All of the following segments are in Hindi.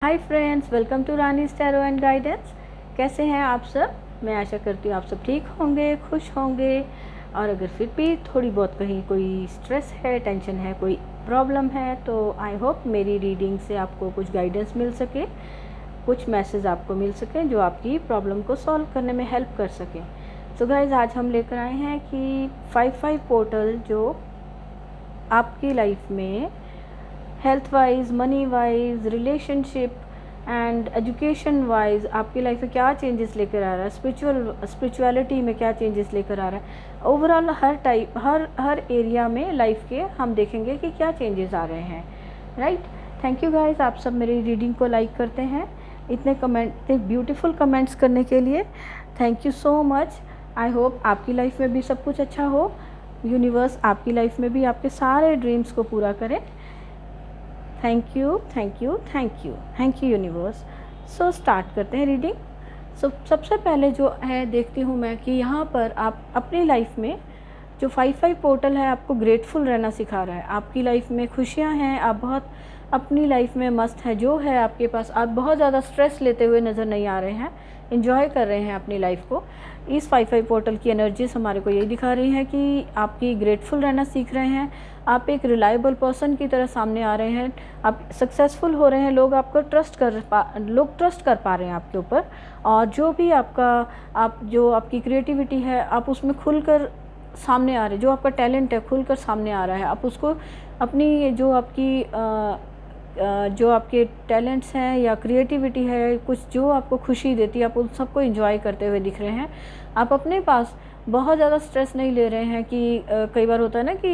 Hi friends, welcome to Rani's tarot and guidance. कैसे हैं आप सब? मैं आशा करती हूँ आप सब ठीक होंगे, खुश होंगे। और अगर फिर भी थोड़ी बहुत कहीं कोई स्ट्रेस है, टेंशन है, कोई प्रॉब्लम है, तो आई होप मेरी रीडिंग से आपको कुछ गाइडेंस मिल सके, कुछ मैसेज आपको मिल सके जो आपकी प्रॉब्लम को सॉल्व करने में हेल्प कर सकें। सो गाइज, आज हम लेकर आए हैं कि 5 पोर्टल जो आपकी लाइफ में health wise, money wise, relationship and education wise आपकी लाइफ में क्या चेंजेस लेकर आ रहा है, स्पिरिचुअलिटी में क्या चेंजेस लेकर आ रहा है, ओवरऑल हर एरिया में लाइफ के हम देखेंगे कि क्या चेंजेस आ रहे हैं। राइट। थैंक यू गाइस, आप सब मेरी रीडिंग को लाइक करते हैं। इतने ब्यूटीफुल कमेंट्स करने के लिए thank you so much. I hope आपकी लाइफ में भी सब कुछ अच्छा हो, यूनिवर्स आपकी लाइफ में भी आपके सारे ड्रीम्स को पूरा करे। Thank you, thank you, thank you, thank you universe. So start करते हैं रीडिंग। सबसे पहले जो है देखती हूँ मैं कि यहाँ पर आप अपनी लाइफ में जो 5 पोर्टल है आपको ग्रेटफुल रहना सिखा रहा है। आपकी लाइफ में खुशियाँ हैं, आप बहुत अपनी लाइफ में मस्त है जो है आपके पास। आप बहुत ज़्यादा स्ट्रेस लेते हुए नज़र नहीं आ रहे हैं, इन्जॉय कर रहे हैं अपनी लाइफ को। इस 5 पोर्टल की एनर्जीज हमारे को यही दिखा रही है कि आपकी ग्रेटफुल रहना सीख रहे हैं, आप एक रिलायबल पर्सन की तरह सामने आ रहे हैं, आप सक्सेसफुल हो रहे हैं, लोग आपको ट्रस्ट कर पा रहे हैं आपके ऊपर। और जो भी जो आपकी क्रिएटिविटी है आप उसमें खुलकर सामने आ रहे, जो आपका टैलेंट है खुलकर सामने आ रहा है। आप उसको अपनी जो आपके टैलेंट्स हैं या क्रिएटिविटी है, कुछ जो आपको खुशी देती है, आप उन सबको एंजॉय करते हुए दिख रहे हैं। आप अपने पास बहुत ज़्यादा स्ट्रेस नहीं ले रहे हैं कि कई बार होता है ना कि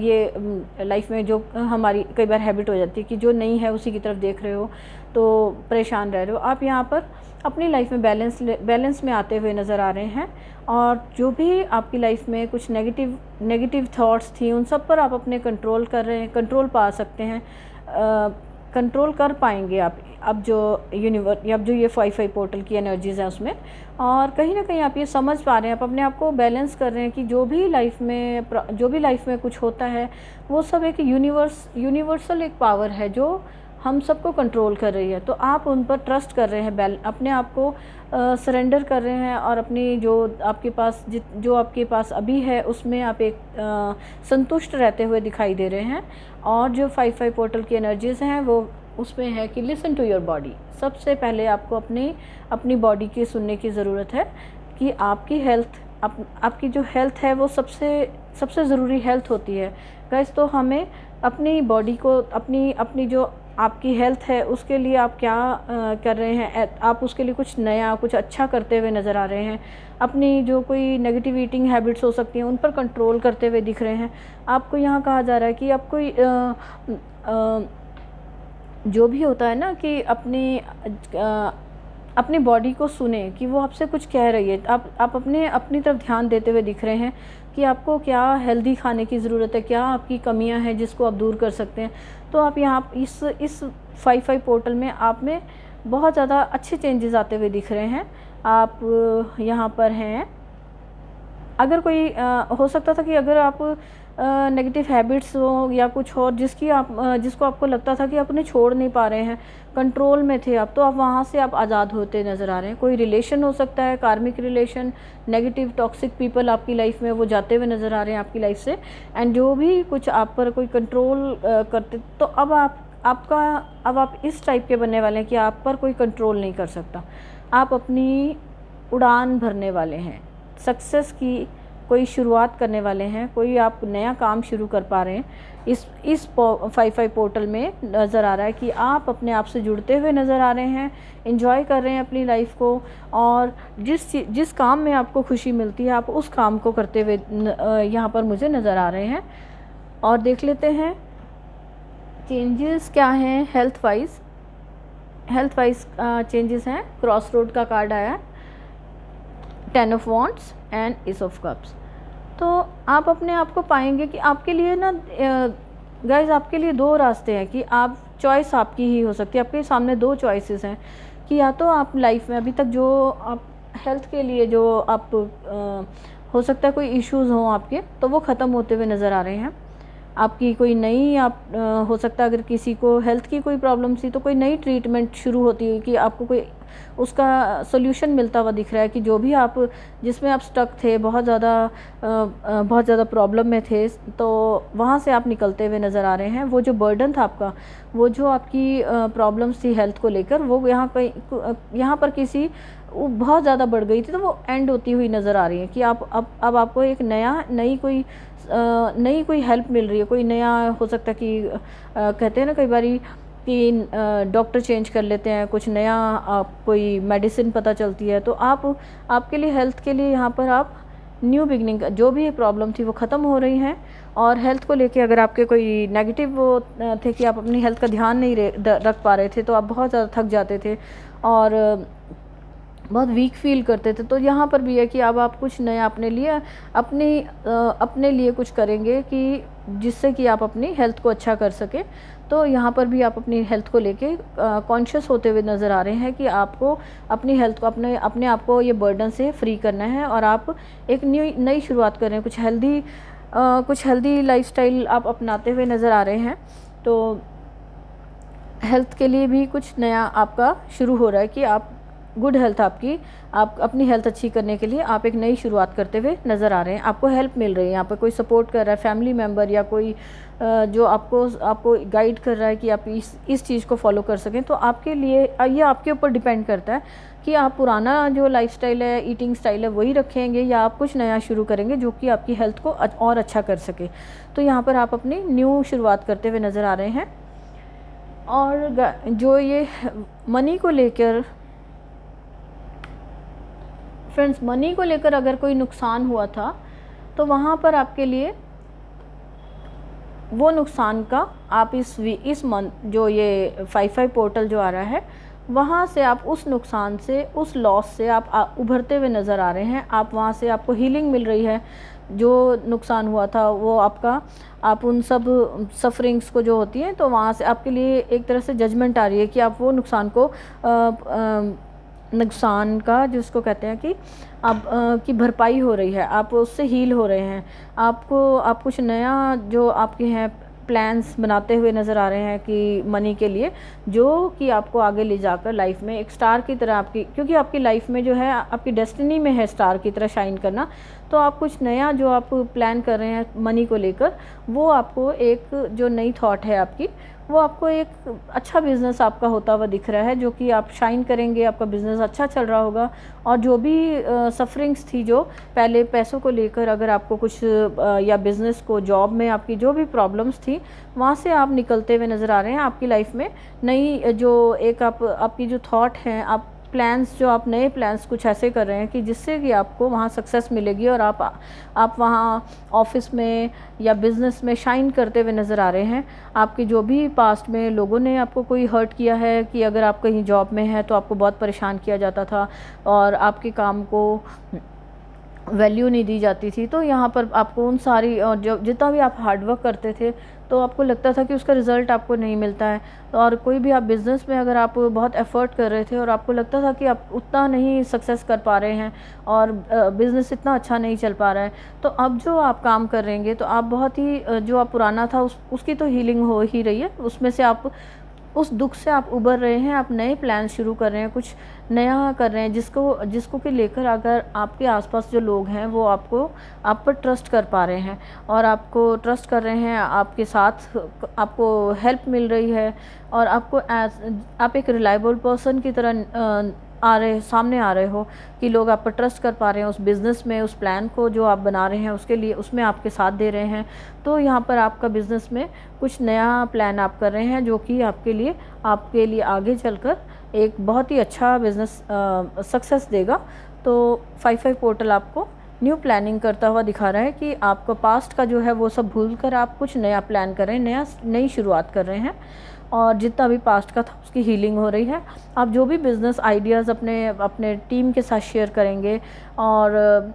ये लाइफ में जो हमारी कई बार हैबिट हो जाती है कि जो नहीं है उसी की तरफ देख रहे हो तो परेशान रह रहे हो। आप यहाँ पर अपनी लाइफ में बैलेंस में आते हुए नज़र आ रहे हैं। और जो भी आपकी लाइफ में कुछ नेगेटिव थॉट्स थी उन सब पर आप अपने कंट्रोल कर रहे हैं, कंट्रोल पा सकते हैं, कंट्रोल कर पाएंगे आप अब जो ये 5 पोर्टल की एनर्जीज़ हैं उसमें। और कहीं ना कहीं आप ये समझ पा रहे हैं, आप अपने आप को बैलेंस कर रहे हैं कि जो भी लाइफ में कुछ होता है वो सब एक यूनिवर्सल एक पावर है जो हम सबको कंट्रोल कर रही है। तो आप उन पर ट्रस्ट कर रहे हैं, अपने आप को सरेंडर कर रहे हैं और अपनी जो आपके पास अभी है उसमें आप एक संतुष्ट रहते हुए दिखाई दे रहे हैं। और जो 5 पोर्टल की एनर्जीज़ हैं वो उसमें है कि लिसन टू योर बॉडी। सबसे पहले आपको अपनी बॉडी की सुनने की ज़रूरत है कि आपकी हेल्थ, आपकी जो हेल्थ है वो सबसे ज़रूरी हेल्थ होती है गाइस। तो हमें अपनी बॉडी को अपनी जो आपकी हेल्थ है उसके लिए आप क्या कर रहे हैं, आप उसके लिए कुछ नया कुछ अच्छा करते हुए नज़र आ रहे हैं। अपनी जो कोई नेगेटिव ईटिंग हैबिट्स हो सकती हैं उन पर कंट्रोल करते हुए दिख रहे हैं। आपको यहाँ कहा जा रहा है कि आप कोई जो भी होता है ना कि अपनी बॉडी को सुने कि वो आपसे कुछ कह रही है। आप अपनी तरफ ध्यान देते हुए दिख रहे हैं कि आपको क्या हेल्दी खाने की ज़रूरत है, क्या आपकी कमियां हैं जिसको आप दूर कर सकते हैं। तो आप यहाँ इस 5 पोर्टल में आप में बहुत ज़्यादा अच्छे चेंजेस आते हुए दिख रहे हैं। आप यहाँ पर हैं, अगर कोई हो सकता था कि अगर आप नेगेटिव हैबिट्स हो या कुछ और जिसको आपको लगता था कि आप उन्हें छोड़ नहीं पा रहे हैं, कंट्रोल में थे आप, तो आप वहाँ से आप आज़ाद होते नज़र आ रहे हैं। कोई रिलेशन हो सकता है, कार्मिक रिलेशन, नेगेटिव टॉक्सिक पीपल आपकी लाइफ में वो जाते हुए नज़र आ रहे हैं आपकी लाइफ से। एंड जो भी कुछ आप पर कोई कंट्रोल करते, तो अब आप इस टाइप के बनने वाले हैं कि आप पर कोई कंट्रोल नहीं कर सकता। आप अपनी उड़ान भरने वाले हैं, सक्सेस की कोई शुरुआत करने वाले हैं, कोई आप नया काम शुरू कर पा रहे हैं। इस 5 पोर्टल में नज़र आ रहा है कि आप अपने आप से जुड़ते हुए नज़र आ रहे हैं, एंजॉय कर रहे हैं अपनी लाइफ को। और जिस काम में आपको खुशी मिलती है आप उस काम को करते हुए यहाँ पर मुझे नज़र आ रहे हैं। और देख लेते हैं चेंजेस क्या हैं हेल्थ वाइज चेंजेस हैं। क्रॉस रोड का कार्ड आया, 10 of wands and S of cups. तो आप अपने आप को पाएंगे कि आपके लिए ना गाइज, आपके लिए 2 रास्ते हैं कि आप चॉइस आपकी ही हो सकती है। आपके सामने 2 चॉइसेस हैं कि या तो आप लाइफ में अभी तक जो आप हेल्थ के लिए जो आप हो सकता है कोई इश्यूज़ हों आपके, तो वो ख़त्म होते हुए नज़र आ रहे हैं। आपकी कोई नई हो सकता है अगर किसी को हेल्थ की कोई प्रॉब्लम थी तो कोई नई ट्रीटमेंट शुरू होती है कि आपको कोई उसका सॉल्यूशन मिलता हुआ दिख रहा है कि जो भी आप जिसमें आप स्टक थे, बहुत ज़्यादा प्रॉब्लम में थे, तो वहाँ से आप निकलते हुए नज़र आ रहे हैं। वो जो बर्डन था आपका, वो जो आपकी प्रॉब्लम्स थी हेल्थ को लेकर, वो यहाँ पर किसी वो बहुत ज़्यादा बढ़ गई थी, तो वो एंड होती हुई नज़र आ रही है कि आप अब आपको एक नई कोई हेल्प मिल रही है। कोई नया हो सकता है कि कहते हैं ना कई बारी कि डॉक्टर चेंज कर लेते हैं, कुछ नया कोई मेडिसिन पता चलती है, तो आपके लिए हेल्थ के लिए यहाँ पर आप न्यू बिगनिंग, जो भी प्रॉब्लम थी वो ख़त्म हो रही हैं। और हेल्थ को लेके अगर आपके कोई नेगेटिव वो थे कि आप अपनी हेल्थ का ध्यान नहीं रख पा रहे थे, तो आप बहुत ज़्यादा थक जाते थे और बहुत वीक फील करते थे, तो यहाँ पर भी है कि अब आप कुछ नया अपने लिए कुछ करेंगे कि जिससे कि आप अपनी हेल्थ को अच्छा कर सकें। तो यहाँ पर भी आप अपनी हेल्थ को लेके कॉन्शियस होते हुए नज़र आ रहे हैं कि आपको अपनी हेल्थ को अपने आप को ये बर्डन से फ्री करना है और आप एक नई शुरुआत कर रहे हैं। कुछ हेल्दी लाइफस्टाइल आप अपनाते हुए नज़र आ रहे हैं। तो हेल्थ के लिए भी कुछ नया आपका शुरू हो रहा है कि आप गुड हेल्थ आप अपनी हेल्थ अच्छी करने के लिए आप एक नई शुरुआत करते हुए नज़र आ रहे हैं। आपको हेल्प मिल रही है, यहाँ पर कोई सपोर्ट कर रहा है, फैमिली मेम्बर या कोई जो आपको गाइड कर रहा है कि आप इस चीज़ को फॉलो कर सकें। तो आपके लिए ये आपके ऊपर डिपेंड करता है कि आप पुराना जो लाइफस्टाइल है, ईटिंग स्टाइल है, वही रखेंगे या आप कुछ नया शुरू करेंगे जो कि आपकी हेल्थ को और अच्छा कर सके। तो यहाँ पर आप अपनी न्यू शुरुआत करते हुए नज़र आ रहे हैं। और जो ये मनी को लेकर फ्रेंड्स, मनी को लेकर अगर कोई नुकसान हुआ था तो वहाँ पर आपके लिए वो नुकसान का आप इस मंथ जो ये 55 पोर्टल जो आ रहा है, वहाँ से आप उस नुकसान से, उस लॉस से आप उभरते हुए नज़र आ रहे हैं। आप वहाँ से आपको हीलिंग मिल रही है। जो नुकसान हुआ था वो आप उन सब सफरिंग्स को जो होती हैं, तो वहाँ से आपके लिए एक तरह से जजमेंट आ रही है कि आप वो नुकसान का जिसको कहते हैं कि आप की भरपाई हो रही है, आप उससे हील हो रहे हैं। आप कुछ नया जो आपके हैं प्लान्स बनाते हुए नज़र आ रहे हैं कि मनी के लिए, जो कि आपको आगे ले जाकर लाइफ में एक स्टार की तरह क्योंकि आपकी लाइफ में जो है आपकी डेस्टिनी में है स्टार की तरह शाइन करना। तो आप कुछ नया जो आप प्लान कर रहे हैं मनी को लेकर, वो आपको एक जो नई थॉट है आपकी, वो आपको एक अच्छा बिज़नेस आपका होता हुआ दिख रहा है, जो कि आप शाइन करेंगे, आपका बिज़नेस अच्छा चल रहा होगा। और जो भी सफरिंग्स थी जो पहले पैसों को लेकर, अगर आपको कुछ या बिज़नेस को, जॉब में आपकी जो भी प्रॉब्लम्स थी, वहाँ से आप निकलते हुए नज़र आ रहे हैं। आपकी लाइफ में नई जो एक आपकी जो थॉट हैं, आप प्लान्स जो आप नए प्लान्स कुछ ऐसे कर रहे हैं कि जिससे कि आपको वहाँ सक्सेस मिलेगी और आप वहाँ ऑफिस में या बिज़नेस में शाइन करते हुए नज़र आ रहे हैं। आपके जो भी पास्ट में लोगों ने आपको कोई हर्ट किया है, कि अगर आप कहीं जॉब में हैं तो आपको बहुत परेशान किया जाता था और आपके काम को वैल्यू नहीं दी जाती थी, तो यहाँ पर आपको उन सारी और जो जितना भी आप हार्डवर्क करते थे तो आपको लगता था कि उसका रिज़ल्ट आपको नहीं मिलता है। और कोई भी आप बिज़नेस में अगर आप बहुत एफ़र्ट कर रहे थे और आपको लगता था कि आप उतना नहीं सक्सेस कर पा रहे हैं और बिज़नेस इतना अच्छा नहीं चल पा रहा है, तो अब जो आप काम कर रहेंगे तो आप बहुत ही जो आप पुराना था उसकी तो हीलिंग हो ही रही है। उसमें से आप उस दुख से आप उबर रहे हैं, आप नए प्लान शुरू कर रहे हैं, कुछ नया कर रहे हैं जिसको कि लेकर अगर आपके आसपास जो लोग हैं वो आप पर ट्रस्ट कर पा रहे हैं और आपको ट्रस्ट कर रहे हैं, आपके साथ आपको हेल्प मिल रही है और आप एक रिलायबल पर्सन की तरह सामने आ रहे हो कि लोग आप पर ट्रस्ट कर पा रहे हैं उस बिज़नेस में, उस प्लान को जो आप बना रहे हैं उसके लिए, उसमें आपके साथ दे रहे हैं। तो यहाँ पर आपका बिज़नेस में कुछ नया प्लान आप कर रहे हैं जो कि आपके लिए आगे चलकर एक बहुत ही अच्छा बिज़नेस सक्सेस देगा। तो 55 पोर्टल आपको न्यू प्लानिंग करता हुआ दिखा रहा है कि आपका पास्ट का जो है वो सब भूल कर आप कुछ नया प्लान कर रहे हैं, नई शुरुआत कर रहे हैं और जितना भी पास्ट का था उसकी हीलिंग हो रही है। आप जो भी बिज़नेस आइडियाज़ अपने टीम के साथ शेयर करेंगे और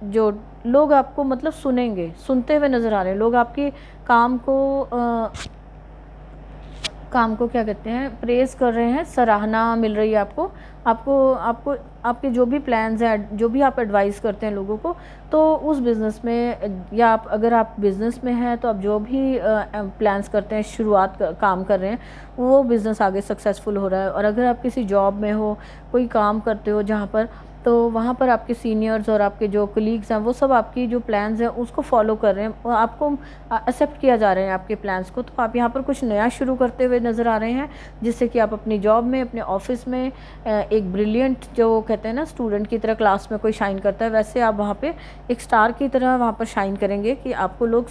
जो लोग आपको मतलब सुनते हुए नज़र आ रहे हैं, लोग आपके काम काम को क्या कहते हैं, प्रेज़ कर रहे हैं, सराहना मिल रही है आपको। आपको आपके जो भी प्लान्स हैं, जो भी आप एडवाइस करते हैं लोगों को, तो उस बिज़नेस में, या आप अगर आप बिज़नेस में हैं तो आप जो भी प्लान्स करते हैं, काम कर रहे हैं, वो बिज़नेस आगे सक्सेसफुल हो रहा है। और अगर आप किसी जॉब में हो, कोई काम करते हो जहाँ पर, तो वहाँ पर आपके सीनियर्स और आपके जो कलीग्स हैं वो सब आपकी जो प्लान्स हैं उसको फॉलो कर रहे हैं, और आपको एक्सेप्ट किया जा रहे हैं आपके प्लान्स को। तो आप यहाँ पर कुछ नया शुरू करते हुए नज़र आ रहे हैं, जिससे कि आप अपनी जॉब में, अपने ऑफिस में एक ब्रिलियंट, जो कहते हैं ना स्टूडेंट की तरह क्लास में कोई शाइन करता है, वैसे आप वहाँ पे एक स्टार की तरह वहाँ पर शाइन करेंगे, कि आपको लोग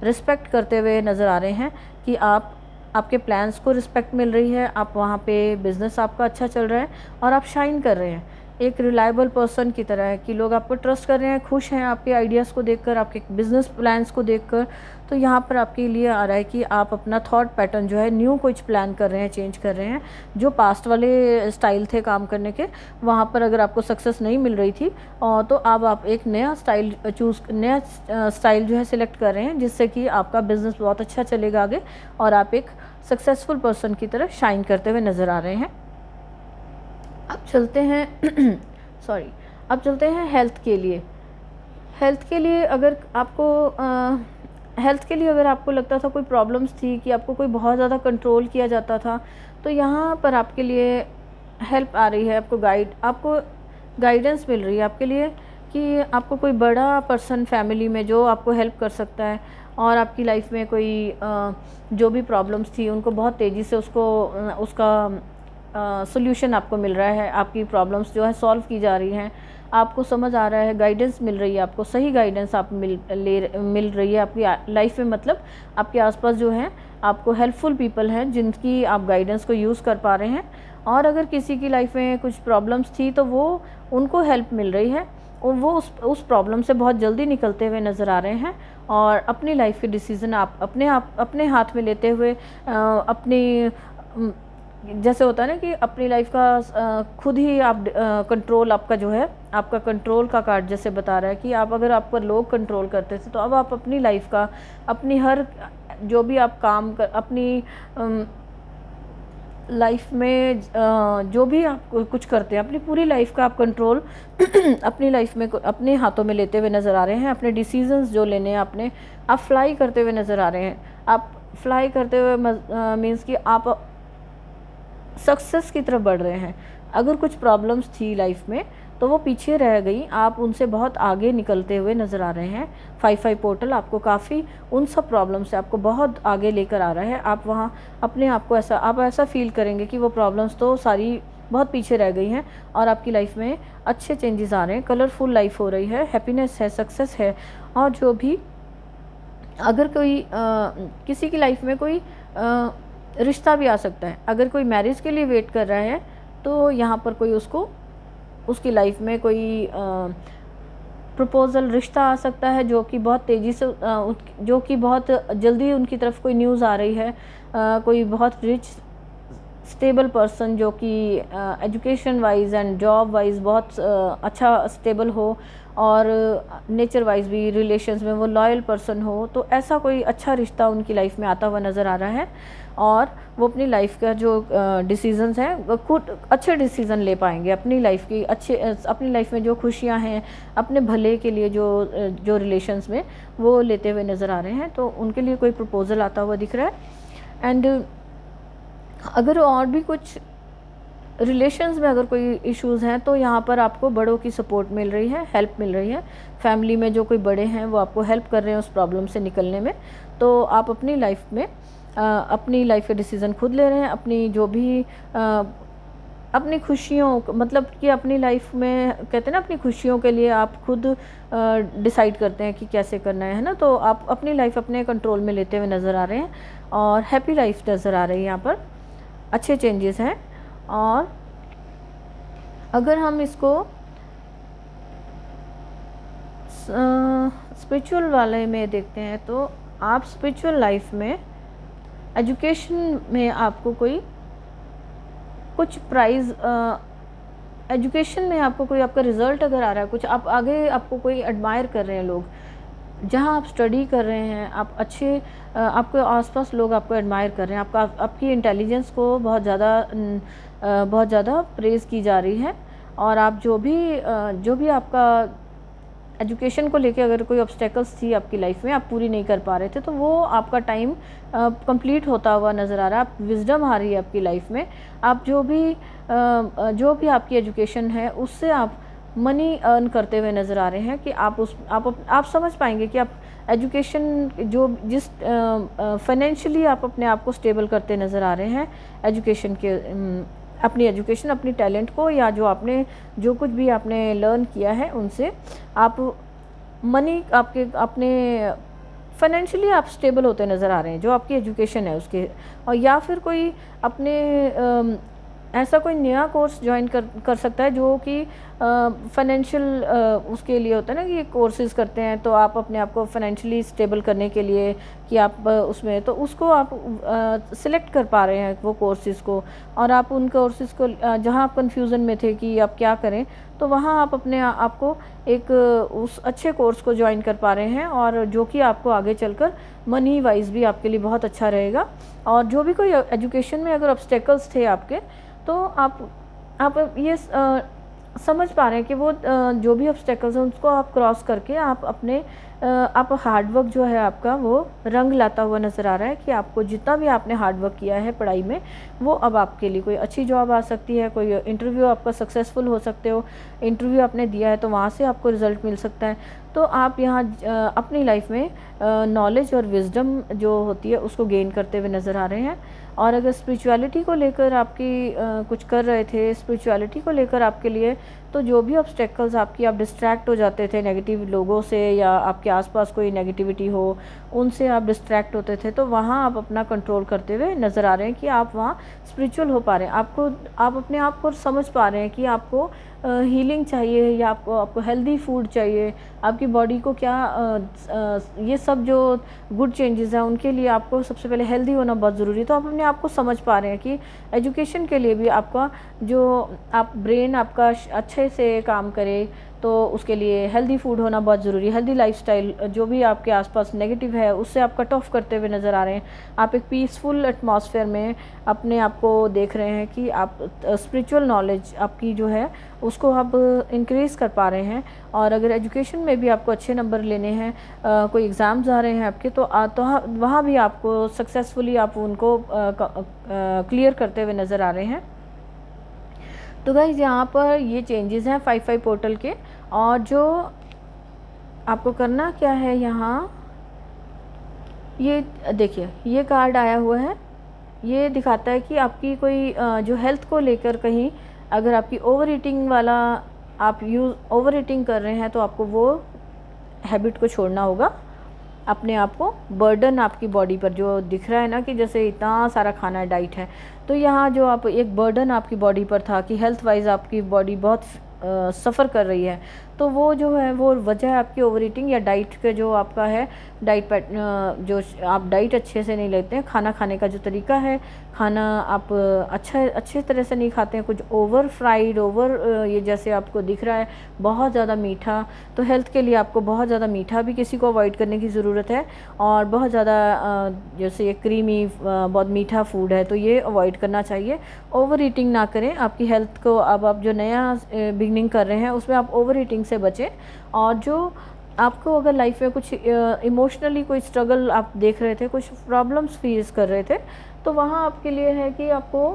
रिस्पेक्ट करते हुए नज़र आ रहे हैं, कि आपके प्लान्स को रिस्पेक्ट मिल रही है, आप वहाँ पे बिज़नेस आपका अच्छा चल रहा है और आप शाइन कर रहे हैं एक रिलायबल पर्सन की तरह है, कि लोग आपको ट्रस्ट कर रहे हैं, खुश हैं आपके आइडियाज़ को देखकर, आपके बिज़नेस प्लान्स को देखकर। तो यहाँ पर आपके लिए आ रहा है कि आप अपना थॉट पैटर्न जो है न्यू कुछ प्लान कर रहे हैं, चेंज कर रहे हैं। जो पास्ट वाले स्टाइल थे काम करने के, वहाँ पर अगर आपको सक्सेस नहीं मिल रही थी, तो अब आप एक नया स्टाइल जो है सिलेक्ट कर रहे हैं, जिससे कि आपका बिज़नेस बहुत अच्छा चलेगा आगे, और आप एक सक्सेसफुल पर्सन की तरह शाइन करते हुए नज़र आ रहे हैं। अब चलते हैं अब चलते हैं हेल्थ के लिए। हेल्थ के लिए अगर आपको लगता था कोई प्रॉब्लम्स थी, कि आपको कोई बहुत ज़्यादा कंट्रोल किया जाता था, तो यहाँ पर आपके लिए हेल्प आ रही है, आपको गाइडेंस मिल रही है आपके लिए, कि आपको कोई बड़ा पर्सन फैमिली में जो आपको हेल्प कर सकता है, और आपकी लाइफ में कोई जो भी प्रॉब्लम्स थी उनको बहुत तेज़ी से उसका सोल्यूशन आपको मिल रहा है, आपकी प्रॉब्लम्स जो है सॉल्व की जा रही हैं, आपको समझ आ रहा है, गाइडेंस मिल रही है, आपको सही गाइडेंस मिल रही है आपकी लाइफ में। मतलब आपके आसपास जो है आपको हेल्पफुल पीपल हैं, जिनकी आप गाइडेंस को यूज़ कर पा रहे हैं। और अगर किसी की लाइफ में कुछ प्रॉब्लम्स थी, तो वो उनको हेल्प मिल रही है, और वो उस प्रॉब्लम से बहुत जल्दी निकलते हुए नज़र आ रहे हैं, और अपनी लाइफ के डिसीज़न आप अपने हाथ में लेते हुए जैसे होता है ना कि अपनी लाइफ का खुद ही आप कंट्रोल, आपका जो है आपका कंट्रोल का कार्ड जैसे बता रहा है, कि अगर आप पर लोग कंट्रोल करते थे, तो अब आप अपनी लाइफ का, अपनी हर जो भी आप काम कर, अपनी लाइफ में जो भी आप कुछ करते हैं, अपनी पूरी लाइफ का आप कंट्रोल अपनी लाइफ में अपने हाथों में लेते हुए नज़र आ रहे हैं। अपने डिसीजंस जो लेने हैं आप फ्लाई करते हुए नज़र आ रहे हैं। आप फ्लाई करते हुए मीन्स कि आप सक्सेस की तरफ बढ़ रहे हैं। अगर कुछ प्रॉब्लम्स थी लाइफ में, तो वो पीछे रह गई, आप उनसे बहुत आगे निकलते हुए नज़र आ रहे हैं। 5/5 पोर्टल आपको काफ़ी उन सब प्रॉब्लम से आपको बहुत आगे लेकर आ रहा है। आप वहाँ अपने आप को ऐसा फील करेंगे कि वो प्रॉब्लम्स तो सारी बहुत पीछे रह गई हैं, और आपकी लाइफ में अच्छे चेंजेस आ रहे हैं, कलरफुल लाइफ हो रही है, हैप्पीनेस है, सक्सेस है। और जो भी अगर कोई किसी की लाइफ में कोई रिश्ता भी आ सकता है, अगर कोई मैरिज के लिए वेट कर रहा है, तो यहाँ पर कोई उसकी लाइफ में कोई प्रपोज़ल रिश्ता आ सकता है, जो कि बहुत तेज़ी से जो कि बहुत जल्दी उनकी तरफ कोई न्यूज़ आ रही है। कोई बहुत रिच स्टेबल पर्सन, जो कि education wise and job wise बहुत अच्छा स्टेबल हो, और नेचर वाइज भी रिलेशंस में वो लॉयल पर्सन हो, तो ऐसा कोई अच्छा रिश्ता उनकी लाइफ में आता हुआ नज़र आ रहा है। और वो अपनी लाइफ का जो डिसीजंस हैं, वो खुद अच्छे डिसीज़न ले पाएंगे अपनी लाइफ में जो खुशियां हैं, अपने भले के लिए जो रिलेशंस में वो लेते हुए नज़र आ रहे हैं। तो उनके लिए कोई प्रपोज़ल आता हुआ दिख रहा है। एंड अगर और भी कुछ रिलेशंस में अगर कोई इश्यूज़ हैं, तो यहाँ पर आपको बड़ों की सपोर्ट मिल रही है, हेल्प मिल रही है। फैमिली में जो कोई बड़े हैं वो आपको हेल्प कर रहे हैं उस प्रॉब्लम से निकलने में। तो आप अपनी लाइफ में अपनी लाइफ के डिसीज़न खुद ले रहे हैं। अपनी जो भी अपनी खुशियों, मतलब कि अपनी लाइफ में कहते हैं ना, अपनी खुशियों के लिए आप खुद डिसाइड करते हैं कि कैसे करना है ना। तो आप अपनी लाइफ अपने कंट्रोल में लेते हुए नज़र आ रहे हैं, और हैप्पी लाइफ नज़र आ रही है। यहाँ पर अच्छे चेंजेस हैं। और अगर हम इसको स्पिरिचुअल वाले में देखते हैं, तो आप स्पिरिचुअल लाइफ में, एजुकेशन में आपको कुछ प्राइज़, एजुकेशन में आपको कोई आपका रिज़ल्ट अगर आ रहा है, कुछ आप आगे आपको कोई एडमायर कर रहे हैं लोग, जहाँ आप स्टडी कर रहे हैं, आप अच्छे आपके आसपास लोग आपको एडमायर कर रहे हैं, आपका आपकी इंटेलिजेंस को बहुत ज़्यादा प्रेज़ की जा रही है। और आप जो भी आपका एजुकेशन को लेके अगर कोई ऑब्स्टेकल्स थी आपकी लाइफ में, आप पूरी नहीं कर पा रहे थे, तो वो आपका टाइम कंप्लीट होता हुआ नज़र आ रहा है। आप विजडम आ रही है आपकी लाइफ में। आप जो भी आपकी एजुकेशन है उससे आप मनी अर्न करते हुए नज़र आ रहे हैं कि आप समझ पाएंगे कि आप एजुकेशन जो जिस फाइनेंशियली आप अपने आप को स्टेबल करते नज़र आ रहे हैं एजुकेशन के अपनी एजुकेशन, अपनी टैलेंट को, या जो कुछ भी आपने लर्न किया है उनसे आप मनी आपके अपने फाइनेंशियली आप स्टेबल होते नज़र आ रहे हैं, जो आपकी एजुकेशन है उसके। और या फिर कोई अपने ऐसा कोई नया कोर्स ज्वाइन कर सकता है जो कि फाइनेंशियल उसके लिए होता है ना, कि कोर्सेज़ करते हैं तो आप अपने आप को फाइनेंशियली स्टेबल करने के लिए कि आप उसमें तो उसको आप सिलेक्ट कर पा रहे हैं वो कोर्सेज़ को। और आप उन कोर्सेज़ को जहाँ आप कन्फ्यूज़न में थे कि आप क्या करें, तो वहाँ आप अपने आप को एक उस अच्छे कोर्स को ज्वाइन कर पा रहे हैं, और जो कि आपको आगे चलकर मनी वाइज भी आपके लिए बहुत अच्छा रहेगा। और जो भी कोई एजुकेशन में अगर ऑब्स्टेकल्स थे आपके, तो आप ये समझ पा रहे हैं कि वो जो भी ऑब्स्टेकल्स हैं उसको आप क्रॉस करके आप अपने आप हार्डवर्क जो है आपका वो रंग लाता हुआ नज़र आ रहा है कि आपको जितना भी आपने हार्डवर्क किया है पढ़ाई में, वो अब आपके लिए कोई अच्छी जॉब आ सकती है, कोई इंटरव्यू आपका सक्सेसफुल हो सकते हो, इंटरव्यू आपने दिया है तो वहाँ से आपको रिज़ल्ट मिल सकता है। तो आप यहाँ अपनी लाइफ में नॉलेज और विजडम जो होती है उसको गेन करते हुए नज़र आ रहे हैं। और अगर स्पिरिचुअलिटी को लेकर आपकी कुछ कर रहे थे, स्पिरिचुअलिटी को लेकर आपके लिए, तो जो भी ऑब्स्टेकल्स आपकी, आप डिस्ट्रैक्ट हो जाते थे नेगेटिव लोगों से, या आपके आसपास कोई नेगेटिविटी हो उनसे आप डिस्ट्रैक्ट होते थे, तो वहाँ आप अपना कंट्रोल करते हुए नज़र आ रहे हैं कि आप वहाँ स्पिरिचुअल हो पा रहे हैं। आप अपने आप को समझ पा रहे हैं कि आपको हीलिंग चाहिए, या आपको हेल्दी फूड चाहिए, आपकी बॉडी को क्या ये सब जो गुड चेंजेस हैं उनके लिए आपको सबसे पहले हेल्दी होना बहुत ज़रूरी है। तो आप अपने आप को समझ पा रहे हैं कि एजुकेशन के लिए भी आपका जो आप ब्रेन आपका अच्छे से काम करे, तो उसके लिए हेल्दी फूड होना बहुत ज़रूरी है। हेल्दी लाइफस्टाइल, जो भी आपके आसपास नेगेटिव है उससे आप कट ऑफ करते हुए नज़र आ रहे हैं। आप एक पीसफुल एटमॉस्फेयर में अपने आप को देख रहे हैं कि आप स्पिरिचुअल नॉलेज आपकी जो है उसको आप इंक्रीज़ कर पा रहे हैं। और अगर एजुकेशन में भी आपको अच्छे नंबर लेने हैं, कोई एग्ज़ाम्स आ रहे हैं आपके, तो वहाँ भी आपको सक्सेसफुली आप उनको क्लियर करते हुए नज़र आ रहे हैं। तो गाइज़ यहाँ पर ये चेंजेस हैं 5/5 पोर्टल के। और जो आपको करना क्या है, यहाँ ये देखिए ये कार्ड आया हुआ है, ये दिखाता है कि आपकी कोई जो हेल्थ को लेकर कहीं अगर आपकी ओवर ईटिंग वाला आप ओवर ईटिंग कर रहे हैं, तो आपको वो हैबिट को छोड़ना होगा। अपने आप को बर्डन आपकी बॉडी पर जो दिख रहा है ना कि जैसे इतना सारा खाना डाइट है, तो यहाँ जो आप एक बर्डन आपकी बॉडी पर था कि हेल्थ वाइज आपकी बॉडी बहुत सफ़र कर रही है, तो वो जो है वो वजह है आपकी ओवर ईटिंग या डाइट का जो आपका है जो आप डाइट अच्छे से नहीं लेते हैं, खाना खाने का जो तरीका है, खाना आप अच्छे तरह से नहीं खाते हैं, कुछ ओवर फ्राइड ये जैसे आपको दिख रहा है बहुत ज़्यादा मीठा। तो हेल्थ के लिए आपको बहुत ज़्यादा मीठा भी किसी को अवॉइड करने की ज़रूरत है, और बहुत ज़्यादा जैसे ये क्रीमी बहुत मीठा फूड है तो ये अवॉइड करना चाहिए। ओवर ईटिंग ना करें, आपकी हेल्थ को अब आप जो नया बिगनिंग कर रहे हैं उसमें आप ओवर ईटिंग से बचें। और जो आपको अगर लाइफ में कुछ इमोशनली कोई स्ट्रगल आप देख रहे थे, कुछ प्रॉब्लम्स फेस कर रहे थे, तो वहाँ आपके लिए है कि आपको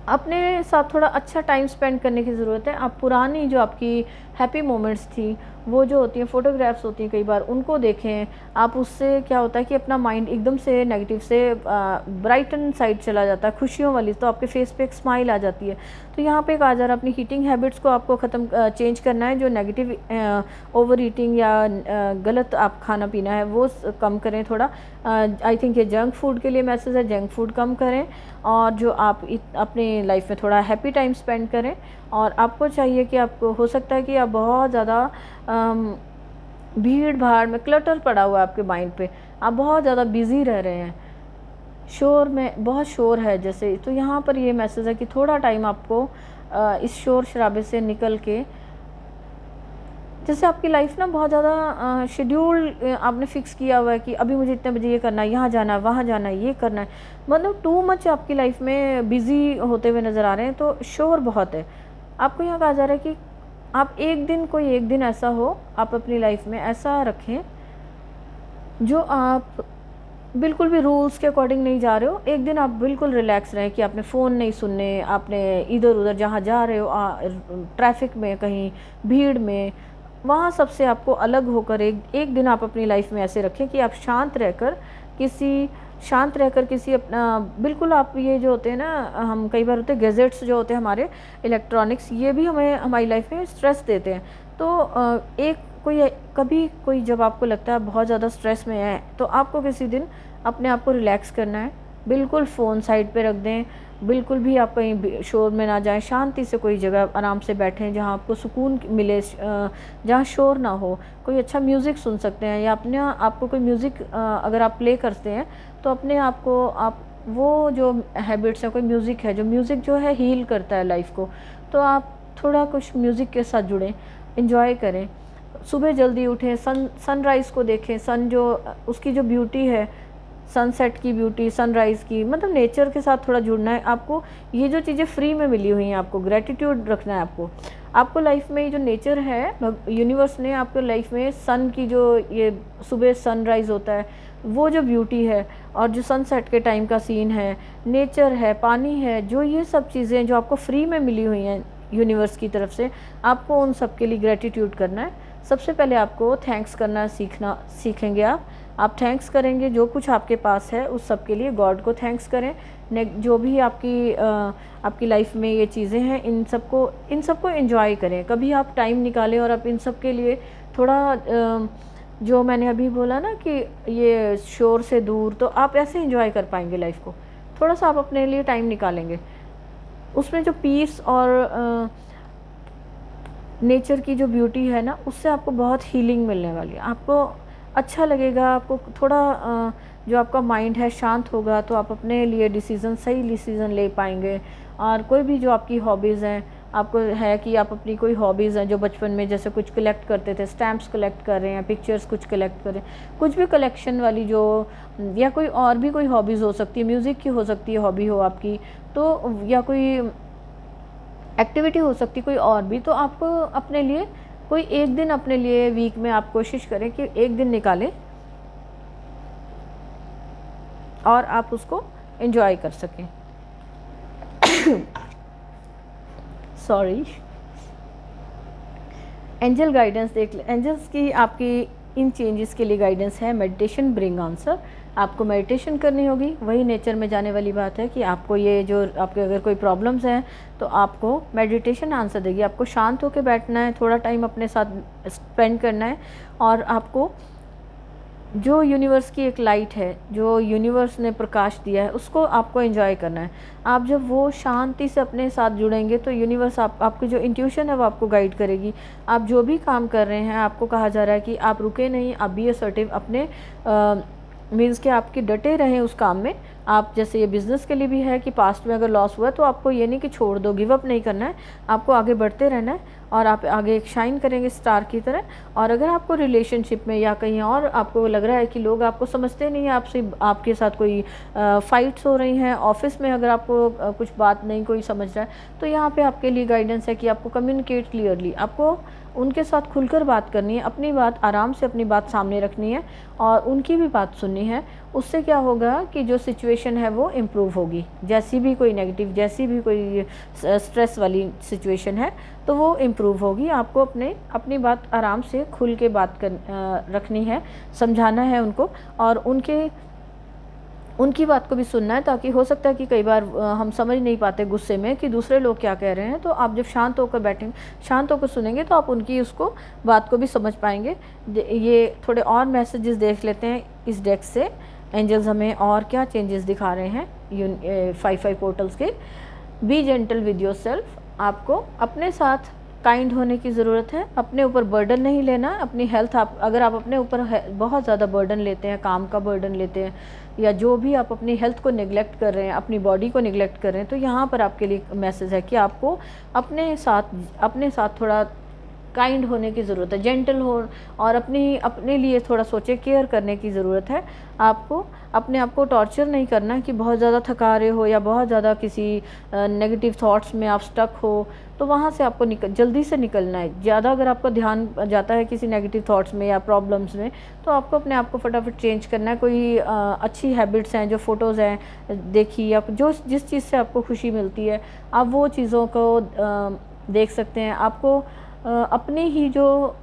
अपने साथ थोड़ा अच्छा टाइम स्पेंड करने की ज़रूरत है। आप पुरानी जो आपकी हैप्पी मोमेंट्स थी, वो जो होती हैं फ़ोटोग्राफ्स होती हैं कई बार, उनको देखें आप। उससे क्या होता है कि अपना माइंड एकदम से नेगेटिव से ब्राइटन साइड चला जाता है, खुशियों वाली, तो आपके फेस पे एक स्माइल आ जाती है। तो यहाँ पे एक आ जा रहा, अपनी हीटिंग हैबिट्स को आपको चेंज करना है। जो नेगेटिव ओवर ईटिंग या गलत आप खाना पीना है वो कम करें थोड़ा। आई थिंक ये जंक फूड के लिए मैसेज है, जंक फूड कम करें, और जो आप अपने लाइफ में थोड़ा हैप्पी टाइम स्पेंड करें। और आपको चाहिए कि आपको हो सकता है कि आप बहुत ज़्यादा भीड़ भाड़ में क्लटर पड़ा हुआ है आपके माइंड पे, आप बहुत ज़्यादा बिज़ी रह रहे हैं, शोर में बहुत शोर है जैसे। तो यहाँ पर ये मैसेज है कि थोड़ा टाइम आपको इस शोर शराबे से निकल के जैसे आपकी लाइफ ना बहुत ज़्यादा शेड्यूल आपने फिक्स किया हुआ है कि अभी मुझे इतने बजे ये करना है, यहाँ जाना है, वहाँ जाना है, ये करना है, मतलब टू मच आपकी लाइफ में बिज़ी होते हुए नज़र आ रहे हैं, तो शोर बहुत है। आपको यहाँ कहा जा रहा है कि आप कोई एक दिन ऐसा हो, आप अपनी लाइफ में ऐसा रखें जो आप बिल्कुल भी रूल्स के अकॉर्डिंग नहीं जा रहे हो। एक दिन आप बिल्कुल रिलैक्स रहें कि आपने फ़ोन नहीं सुनने, आपने इधर उधर जहाँ जा रहे हो ट्रैफिक में, कहीं भीड़ में, वहाँ सबसे आपको अलग होकर एक दिन आप अपनी लाइफ में ऐसे रखें कि आप शांत रहकर किसी अपना बिल्कुल, आप ये जो होते हैं ना, हम कई बार होते हैं गैजेट्स जो होते हैं हमारे इलेक्ट्रॉनिक्स, ये भी हमें हमारी लाइफ में स्ट्रेस देते हैं। तो कभी कोई जब आपको लगता है बहुत ज़्यादा स्ट्रेस में है, तो आपको किसी दिन अपने आप को रिलैक्स करना है। बिल्कुल फ़ोन साइड पे रख दें, बिल्कुल भी आप कहीं शोर में ना जाएं, शांति से कोई जगह आराम से बैठें जहां आपको सुकून मिले, जहां शोर ना हो। कोई अच्छा म्यूज़िक सुन सकते हैं, या आपको कोई म्यूज़िक अगर आप प्ले करते हैं तो अपने आप को आप वो जो हैबिट्स हैं, कोई म्यूज़िक है, जो म्यूज़िक जो है हील करता है लाइफ को, तो आप थोड़ा कुछ म्यूज़िक के साथ जुड़ें, इन्जॉय करें। सुबह जल्दी उठें, सनराइज़ को देखें, उसकी जो ब्यूटी है, सनसेट की ब्यूटी, सनराइज़ की, मतलब नेचर के साथ थोड़ा जुड़ना है आपको। ये जो चीज़ें फ्री में मिली हुई हैं, आपको ग्रेटिट्यूड रखना है। आपको लाइफ में जो नेचर है, यूनिवर्स ने आपको लाइफ में सन की जो ये सुबह सनराइज़ होता है, वो जो ब्यूटी है, और जो सनसेट के टाइम का सीन है, नेचर है, पानी है, जो ये सब चीज़ें जो आपको फ्री में मिली हुई हैं यूनिवर्स की तरफ से, आपको उन सब के लिए ग्रेटिट्यूड करना है। सबसे पहले आपको थैंक्स करना सीखेंगे। आप थैंक्स करेंगे जो कुछ आपके पास है उस सब के लिए, गॉड को थैंक्स करें। जो भी आपकी लाइफ में ये चीज़ें हैं, इन सबको एंजॉय करें। कभी आप टाइम निकालें और आप इन सब के लिए थोड़ा जो मैंने अभी बोला ना कि ये शोर से दूर, तो आप ऐसे एंजॉय कर पाएंगे लाइफ को। थोड़ा सा आप अपने लिए टाइम निकालेंगे, उसमें जो पीस और नेचर की जो ब्यूटी है ना, उससे आपको बहुत हीलिंग मिलने वाली है। आपको अच्छा लगेगा, आपको थोड़ा जो आपका माइंड है शांत होगा, तो आप अपने लिए सही डिसीज़न ले पाएंगे। और कोई भी जो आपकी हॉबीज़ हैं, आपको है कि आप अपनी कोई हॉबीज़ हैं जो बचपन में जैसे कुछ कलेक्ट करते थे, स्टैम्प्स कलेक्ट कर रहे हैं, पिक्चर्स कुछ कलेक्ट कर रहे हैं, कुछ भी कलेक्शन वाली जो, या कोई और भी कोई हॉबीज़ हो सकती है, म्यूज़िक की हो सकती है हॉबी हो आपकी, तो या कोई एक्टिविटी हो सकती कोई और भी। तो आपको अपने लिए कोई एक दिन, अपने लिए वीक में आप कोशिश करें कि एक दिन निकालें और आप उसको एंजॉय कर सकें। सॉरी। एंजल गाइडेंस देख लें। एंजल्स की आपकी इन चेंजेस के लिए गाइडेंस है, मेडिटेशन ब्रिंग आंसर। आपको मेडिटेशन करनी होगी, वही नेचर में जाने वाली बात है कि आपको ये जो आपके अगर कोई प्रॉब्लम्स हैं तो आपको मेडिटेशन आंसर देगी। आपको शांत होकर बैठना है, थोड़ा टाइम अपने साथ स्पेंड करना है, और आपको जो यूनिवर्स की एक लाइट है, जो यूनिवर्स ने प्रकाश दिया है, उसको आपको एंजॉय करना है। आप जब वो शांति से अपने साथ जुड़ेंगे तो यूनिवर्स आपकी जो इंट्यूशन है वो आपको गाइड करेगी। आप जो भी काम कर रहे हैं, आपको कहा जा रहा है कि आप रुके नहीं, आप बी असर्टिव, अपने मीन्स कि आपकी डटे रहें उस काम में। आप जैसे ये बिज़नेस के लिए भी है कि पास्ट में अगर लॉस हुआ तो आपको ये नहीं कि छोड़ दो, गिव अप नहीं करना है, आपको आगे बढ़ते रहना है, और आप आगे शाइन करेंगे स्टार की तरह। और अगर आपको रिलेशनशिप में या कहीं और आपको लग रहा है कि लोग आपको समझते नहीं, आपके साथ कोई फाइट्स हो रही हैं, ऑफिस में अगर आपको कुछ बात नहीं कोई समझ रहा है, तो यहाँ पे आपके लिए गाइडेंस है कि आपको कम्युनिकेट क्लियरली, आपको उनके साथ खुलकर बात करनी है, अपनी बात आराम से अपनी बात सामने रखनी है और उनकी भी बात सुननी है। उससे क्या होगा कि जो सिचुएशन है वो इम्प्रूव होगी। जैसी भी कोई नेगेटिव, जैसी भी कोई स्ट्रेस वाली सिचुएशन है तो वो इम्प्रूव होगी। आपको अपनी बात आराम से खुल के बात रखनी है, समझाना है उनको, और उनकी बात को भी सुनना है, ताकि हो सकता है कि कई बार हम समझ नहीं पाते गुस्से में कि दूसरे लोग क्या कह रहे हैं। तो आप जब शांत होकर बैठेंगे, शांत होकर सुनेंगे, तो आप उनकी उसको बात को भी समझ पाएंगे। ये थोड़े और मैसेजेस देख लेते हैं इस डेक से, एंजल्स हमें और क्या चेंजेस दिखा रहे हैं 5 पोर्टल्स के। B gentle with your self, आपको अपने साथ काइंड होने की ज़रूरत है, अपने ऊपर बर्डन नहीं लेना। अपनी हेल्थ, अगर आप अपने ऊपर बहुत ज़्यादा बर्डन लेते हैं, काम का बर्डन लेते हैं, या जो भी आप अपनी हेल्थ को निगलेक्ट कर रहे हैं, अपनी बॉडी को निगलेक्ट कर रहे हैं, तो यहाँ पर आपके लिए मैसेज है कि आपको अपने साथ थोड़ा काइंड होने की ज़रूरत है, जेंटल हो, और अपने लिए थोड़ा सोचे, केयर करने की ज़रूरत है। आपको अपने आप को टॉर्चर नहीं करना कि बहुत ज़्यादा थका रहे हो या बहुत ज़्यादा किसी नेगेटिव थॉट्स में आप स्टक हो, तो वहाँ से आपको जल्दी से निकलना है। ज़्यादा अगर आपका ध्यान जाता है किसी नेगेटिव थॉट्स में या प्रॉब्लम्स में, तो आपको अपने आप को फटाफट चेंज करना है। कोई अच्छी हैबिट्स हैं, जो फ़ोटोज़ हैं देखी, या जो जिस चीज़ से आपको खुशी मिलती है, आप वो चीज़ों को देख सकते हैं। आपको अपनी ही जो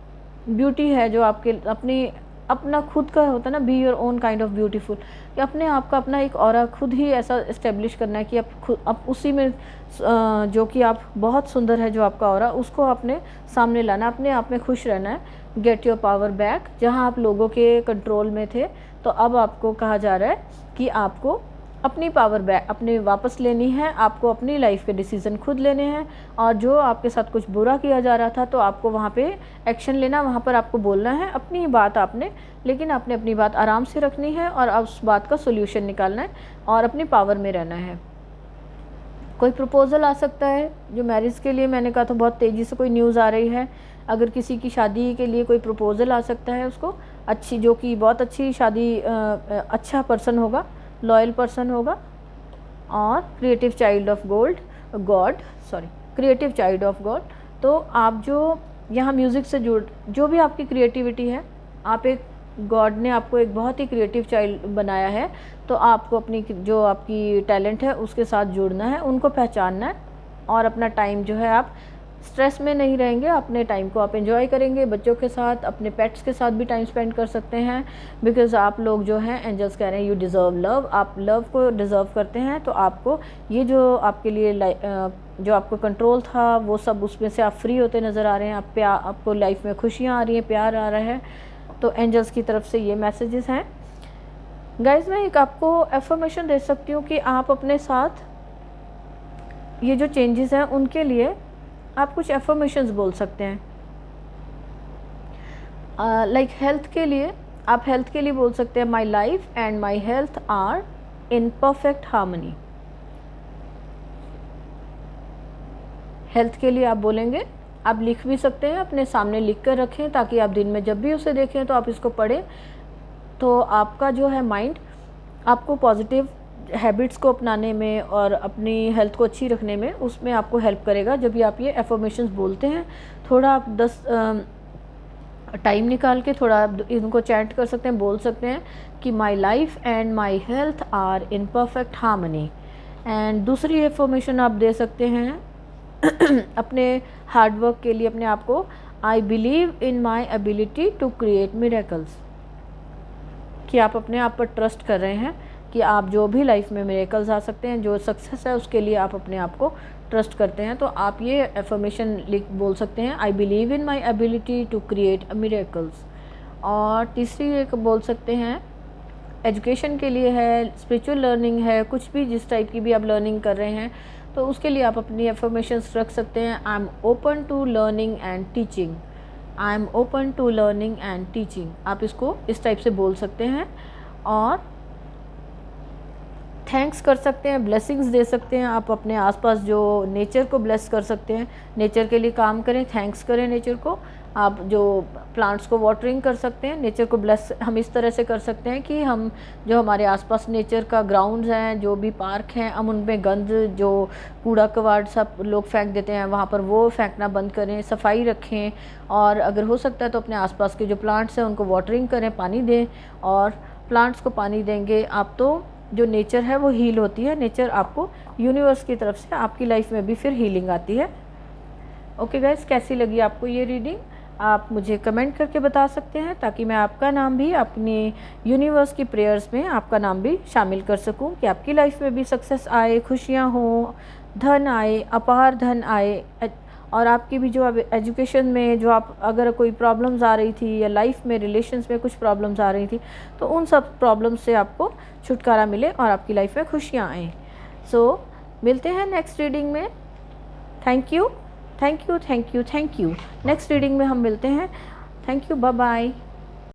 ब्यूटी है, जो आपके अपना खुद का होता है ना, be your own kind of beautiful, कि अपने आप का अपना एक ऑरा खुद ही ऐसा इस्टेब्लिश करना है कि आप उसी में जो कि आप बहुत सुंदर है, जो आपका ऑरा, उसको अपने सामने लाना, अपने आप में खुश रहना है। Get your power back. जहाँ आप लोगों के कंट्रोल में थे, तो अब आपको कहा जा रहा है कि आपको अपनी पावर बैक अपने वापस लेनी है। आपको अपनी लाइफ के डिसीज़न खुद लेने हैं, और जो आपके साथ कुछ बुरा किया जा रहा था, तो आपको वहाँ पे एक्शन लेना, वहाँ पर आपको बोलना है अपनी बात आपने, लेकिन आपने अपनी बात आराम से रखनी है, और अब उस बात का सोल्यूशन निकालना है और अपनी पावर में रहना है। कोई प्रपोज़ल आ सकता है, जो मैरिज के लिए मैंने कहा था बहुत तेज़ी से कोई न्यूज़ आ रही है। अगर किसी की शादी के लिए कोई प्रपोज़ल आ सकता है, उसको अच्छी, जो कि बहुत अच्छी शादी, अच्छा पर्सन होगा, लॉयल पर्सन होगा, और creative child of creative child of God. तो आप जो यहाँ म्यूज़िक से जो भी आपकी क्रिएटिविटी है, आप एक गॉड ने आपको एक बहुत ही क्रिएटिव चाइल्ड बनाया है, तो आपको अपनी जो आपकी टैलेंट है उसके साथ जुड़ना है, उनको पहचानना है, और अपना टाइम जो है, आप स्ट्रेस में नहीं रहेंगे, अपने टाइम को आप एंजॉय करेंगे, बच्चों के साथ, अपने पेट्स के साथ भी टाइम स्पेंड कर सकते हैं। बिकॉज़ आप लोग जो हैं, एंजल्स कह रहे हैं, यू डिज़र्व लव, आप लव को डिज़र्व करते हैं। तो आपको ये जो आपके लिए जो आपको कंट्रोल था, वो सब उसमें से आप फ्री होते नज़र आ रहे हैं। आपको लाइफ में खुशियाँ आ रही हैं, प्यार आ रहा है। तो एंजल्स की तरफ से ये मैसेजेस हैं। गाइज, मैं एक आपको एफर्मेशन दे सकती हूँ कि आप अपने साथ ये जो चेंजेस हैं, उनके लिए आप कुछ एफर्मेशंस बोल सकते हैं। लाइक हेल्थ के लिए, आप हेल्थ के लिए बोल सकते हैं, my life and my health are in perfect harmony. Health के लिए आप बोलेंगे, आप लिख भी सकते हैं, अपने सामने लिख कर रखें, ताकि आप दिन में जब भी उसे देखें तो आप इसको पढ़ें, तो आपका जो है माइंड आपको पॉजिटिव हैबिट्स को अपनाने में और अपनी हेल्थ को अच्छी रखने में, उसमें आपको हेल्प करेगा। जब भी आप ये एफर्मेशंस बोलते हैं, थोड़ा आप 10 टाइम निकाल के थोड़ा इनको चैंट कर सकते हैं, बोल सकते हैं कि my life and my health are in perfect harmony. And दूसरी एफर्मेशन आप दे सकते हैं अपने हार्डवर्क के लिए अपने आप को, I believe in my ability to create miracles, कि आप अपने आप पर ट्रस्ट कर रहे हैं कि आप जो भी लाइफ में मिरेकल्स आ सकते हैं, जो सक्सेस है उसके लिए आप अपने आप को ट्रस्ट करते हैं। तो आप ये एफर्मेशन बोल सकते हैं, I believe in my ability to create miracles. और तीसरी एक बोल सकते हैं, एजुकेशन के लिए है, स्पिरिचुअल लर्निंग है, कुछ भी जिस टाइप की भी आप लर्निंग कर रहे हैं, तो उसके लिए आप अपनी एफर्मेशंस रख सकते हैं। I am open to learning and teaching, I am open to learning and teaching, आप इसको इस टाइप से बोल सकते हैं। और थैंक्स कर सकते हैं, ब्लेसिंग्स दे सकते हैं। आप अपने आसपास जो नेचर को ब्लेस कर सकते हैं, नेचर के लिए काम करें, थैंक्स करें नेचर को। आप जो प्लांट्स को वाटरिंग कर सकते हैं, नेचर को ब्लेस हम इस तरह से कर सकते हैं कि हम जो हमारे आसपास नेचर का ग्राउंड्स हैं, जो भी पार्क हैं, हम उनमें गंद, जो कूड़ा कबाड़ सब लोग फेंक देते हैं, वहाँ पर वो फेंकना बंद करें, सफाई रखें। और अगर हो सकता है तो अपने आसपास के जो प्लांट्स हैं उनको वाटरिंग करें, पानी दें। और प्लांट्स को पानी देंगे आप तो जो नेचर है वो हील होती है। नेचर आपको यूनिवर्स की तरफ से आपकी लाइफ में भी फिर हीलिंग आती है। ओके गाइस, कैसी लगी आपको ये रीडिंग? आप मुझे कमेंट करके बता सकते हैं, ताकि मैं आपका नाम भी अपनी यूनिवर्स की प्रेयर्स में आपका नाम भी शामिल कर सकूं, कि आपकी लाइफ में भी सक्सेस आए, खुशियां हों, धन आए, अपार धन आए। और आपकी भी जो अब एजुकेशन में जो आप अगर कोई प्रॉब्लम्स आ रही थी, या लाइफ में रिलेशंस में कुछ प्रॉब्लम्स आ रही थी, तो उन सब प्रॉब्लम्स से आपको छुटकारा मिले और आपकी लाइफ में खुशियाँ आएँ। सो मिलते हैं नेक्स्ट रीडिंग में। Thank you, thank you, thank you, thank you. Next reading में हम मिलते हैं। Thank you, bye bye.